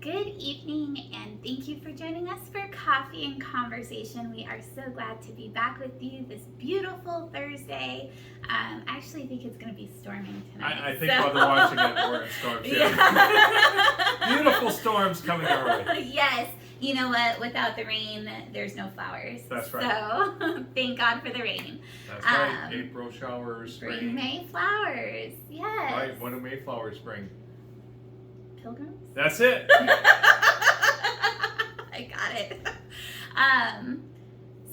Good evening, and thank you for joining us for Coffee and Conversation. We are so glad to be back with you this beautiful Thursday. I actually think it's going to be storming tonight. I think while they're watching it, we're in storms. Yeah. Beautiful storms coming our way. Yes. You know what? Without the rain, there's no flowers. That's right. So thank God for the rain. That's right. April showers, Bring May flowers. Yes. Right. When do May flowers bring? Pilgrims? That's it. I got it.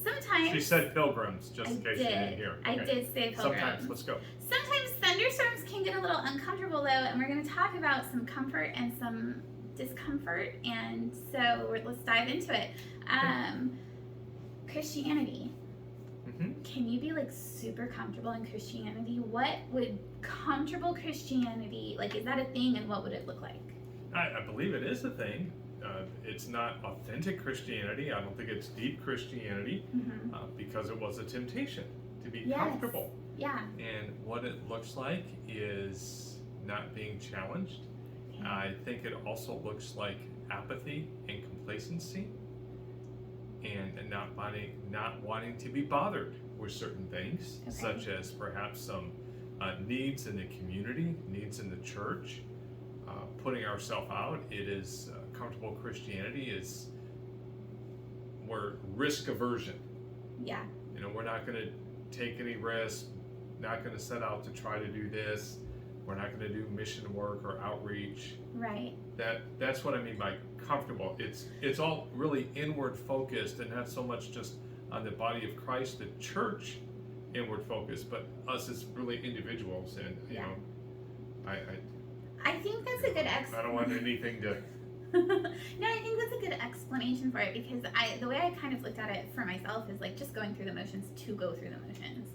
Sometimes She said pilgrims, just in case you didn't hear. I did say pilgrims. Sometimes. Let's go. Sometimes thunderstorms can get a little uncomfortable though, and we're going to talk about some comfort and some discomfort, and so let's dive into it. Christianity. Can you be like super comfortable in Christianity? What would comfortable Christianity, like, is that a thing, and what would it look like? I believe it is a thing. It's not authentic Christianity. I don't think it's deep Christianity because it was a temptation to be comfortable. Yeah. And what it looks like is not being challenged. Okay. I think it also looks like apathy and complacency, and not wanting to be bothered with certain things, such as perhaps some needs in the community, needs in the church, putting ourselves out. It is comfortable Christianity is we're risk aversion. Yeah. You know, we're not going to take any risk, not going to set out to try to do this. We're not going to do mission work or outreach. Right. That's what I mean by comfortable. It's all really inward focused, and not so much just on the body of Christ, the church inward focused, but us as really individuals. And you know, I think that's a good explanation. I don't want anything to. No, I think that's a good explanation for it, because the way I kind of looked at it for myself is like just going through the motions to go through the motions.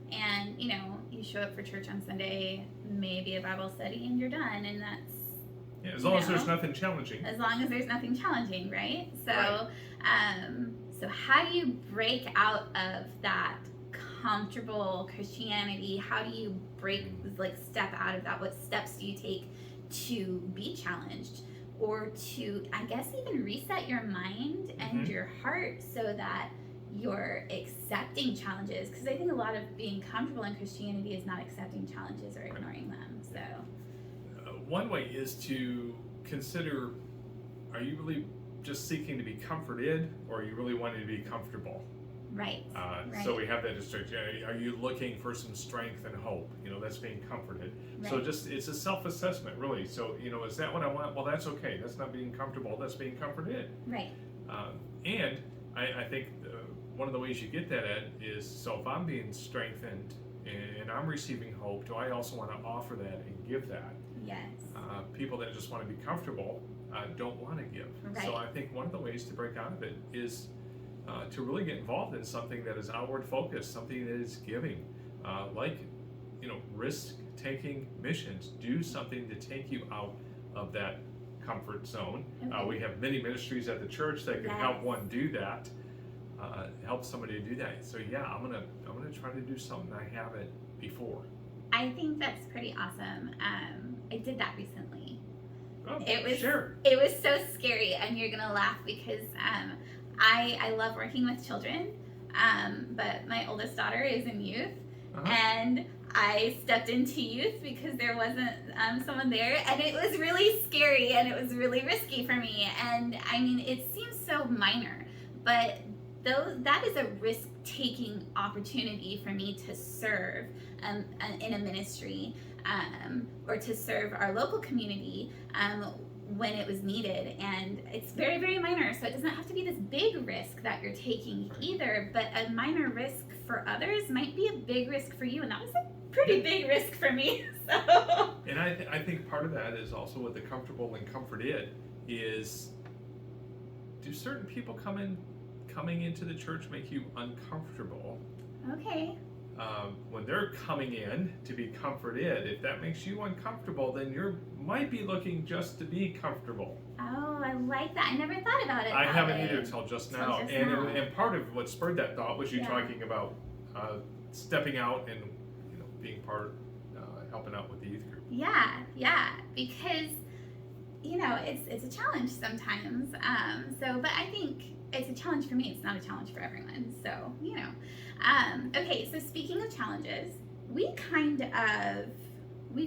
And you know, you show up for church on Sunday, maybe a Bible study, and you're done, and that's as long as there's nothing challenging. As long as there's nothing challenging, right? So, right. So how do you break out of that comfortable Christianity? How do you step out of that? What steps do you take to be challenged, or to, I guess, even reset your mind and your heart so that you're accepting challenges? Because I think a lot of being comfortable in Christianity is not accepting challenges or ignoring them. So one way is to consider, are you really just seeking to be comforted, or are you really wanting to be comfortable? Right. So we have that distinction. Are you looking for some strength and hope? You know, that's being comforted. Right. So it's a self-assessment, really. So, you know, is that what I want? Well, that's okay. That's not being comfortable. That's being comforted. Right. And I think one of the ways you get that at is, so if I'm being strengthened and I'm receiving hope, do I also want to offer that and give that? Yes. People that just want to be comfortable don't want to give. Right. So I think one of the ways to break out of it is to really get involved in something that is outward focused, something that is giving, like, you know, risk-taking missions. Do something to take you out of that comfort zone. We have many ministries at the church that can help one do that, help somebody do that. So yeah, I'm gonna try to do something I haven't before. I think that's pretty awesome. I did that recently. Oh, it was sure. It was so scary, and you're gonna laugh because I love working with children, but my oldest daughter is in youth, and I stepped into youth because there wasn't someone there, and it was really scary, and it was really risky for me. And I mean, it seems so minor, but that is a risk-taking opportunity for me to serve in a ministry, or to serve our local community when it was needed. And it's very, very minor, so it doesn't have to be this big risk that you're taking either, but a minor risk for others might be a big risk for you, and that was a pretty big risk for me. So. And I think part of that is also with the comfortable and comforted is, do certain people coming into the church make you uncomfortable? Okay. When they're coming in to be comforted, if that makes you uncomfortable, then you might be looking just to be comfortable. Oh, I like that. I never thought about it. I haven't either till just now. And part of what spurred that thought was you talking about stepping out and, you know, being part, helping out with the youth group. Yeah, because it's a challenge sometimes. But I think it's a challenge for me. It's not a challenge for everyone. So, okay, so speaking of challenges, we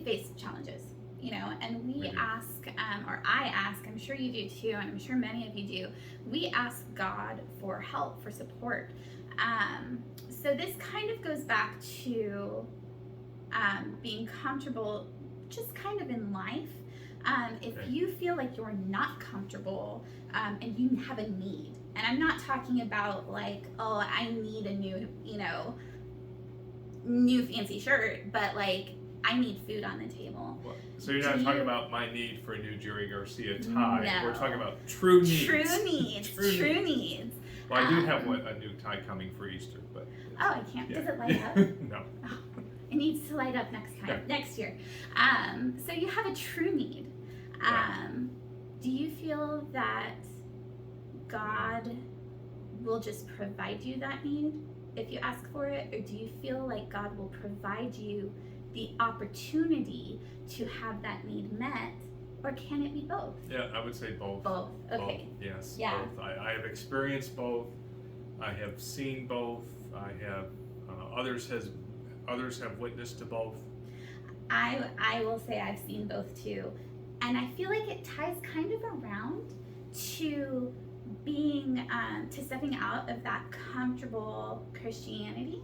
face challenges, and we ask, or I ask, I'm sure you do too, and I'm sure many of you do, we ask God for help, for support. So this kind of goes back to being comfortable just kind of in life. If you feel like you're not comfortable and you have a need, and I'm not talking about like, oh, I need a new fancy shirt, but like, I need food on the table. So you're not talking about my need for a new Jerry Garcia tie. No. We're talking about true needs. True needs. Well, I do have a new tie coming for Easter, but. Oh, I can't. Yeah. Does it light up? No. Oh, it needs to light up next year. So you have a true need. Do you feel that God will just provide you that need if you ask for it, or do you feel like God will provide you the opportunity to have that need met, or can it be both? Yeah, I would say both. Both. Okay. Both. Yes. Yeah. Both. I have experienced both. I have seen both. I have others have witnessed to both. I will say I've seen both too, and I feel like it ties kind of around to being to stepping out of that comfortable Christianity,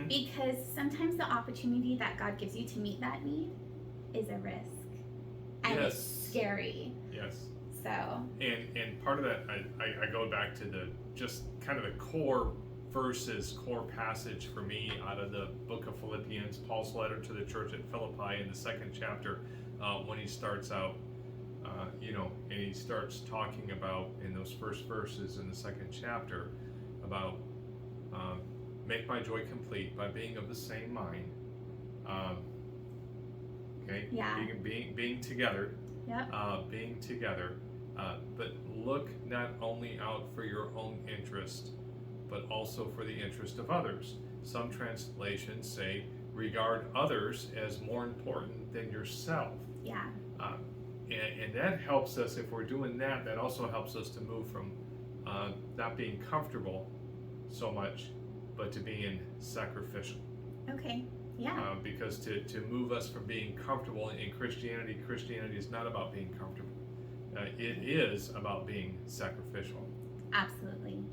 because sometimes the opportunity that God gives you to meet that need is a risk, and it's scary. Yes. So. And part of that, I go back to the just kind of the core passage for me out of the book of Philippians, Paul's letter to the church at Philippi in the 2nd chapter, when he starts out, and he starts talking about in those first verses in the 2nd chapter about make my joy complete by being of the same mind. Okay. Yeah. Being together. Yep. Being together, but look not only out for your own interest, but also for the interest of others. Some translations say, regard others as more important than yourself. Yeah. And that helps us, if we're doing that, that also helps us to move from not being comfortable so much, but to being sacrificial. Okay. Yeah. Because to move us from being comfortable in Christianity is not about being comfortable. It is about being sacrificial. Absolutely.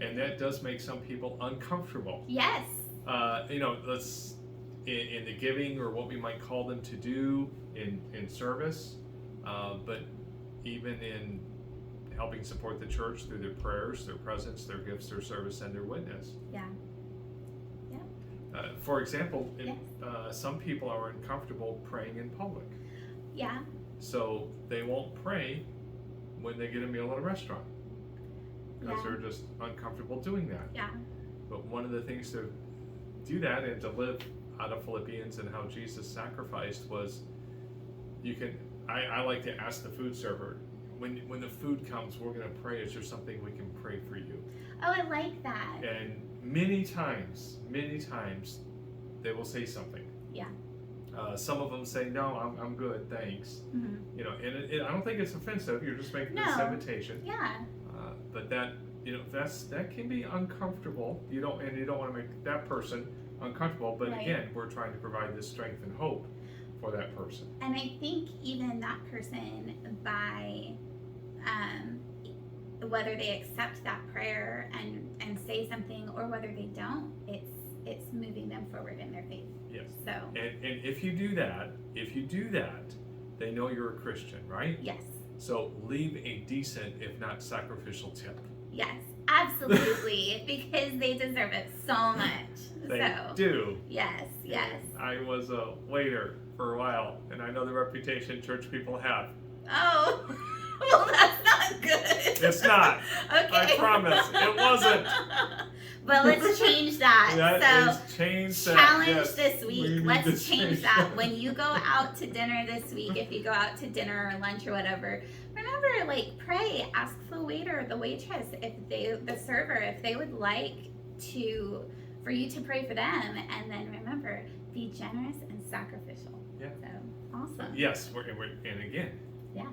And that does make some people uncomfortable. Yes. Let's in the giving, or what we might call them to do in service, but even in helping support the church through their prayers, their presence, their gifts, their service, and their witness. Yeah. For example, some people are uncomfortable praying in public. Yeah. So they won't pray when they get a meal at a restaurant, because they're just uncomfortable doing that. Yeah. But one of the things to do that and to live out of Philippians and how Jesus sacrificed was, I like to ask the food server, when the food comes, we're going to pray. Is there something we can pray for you? Oh, I like that. And many times, they will say something. Yeah. Some of them say, no, I'm good, thanks. Mm-hmm. And I don't think it's offensive. You're just making this invitation. Yeah. But that, that can be uncomfortable. You don't want to make that person uncomfortable. But again, we're trying to provide this strength and hope for that person. And I think even that person, by whether they accept that prayer and say something, or whether they don't, it's moving them forward in their faith. Yes. So. And if you do that, they know you're a Christian, right? Yes. So leave a decent, if not sacrificial, tip. Yes, absolutely, because they deserve it so much. They do. Yes. I was a waiter for a while, and I know the reputation church people have. Oh, well, that's not good. It's not. Okay. I promise, it wasn't. Well, let's change that. Challenge this week. Let's change that. When you go out to dinner this week, if you go out to dinner or lunch or whatever, remember, pray. Ask the waiter, the waitress, the server, if they would like for you to pray for them. And then remember, be generous and sacrificial. Yeah. So awesome. Yes, and again, Yeah.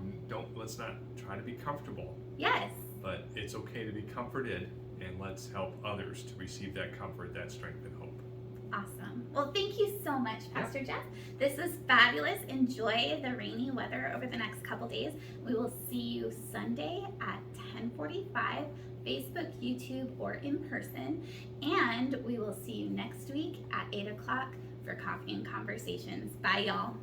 Let's not try to be comfortable, Yes. but it's okay to be comforted, and let's help others to receive that comfort, that strength, and hope. Awesome. Well, thank you so much, Pastor Jeff. This is fabulous. Enjoy the rainy weather over the next couple days. We will see you Sunday at 10:45, Facebook, YouTube, or in person. And we will see you next week at 8 o'clock for Coffee and Conversations. Bye, y'all.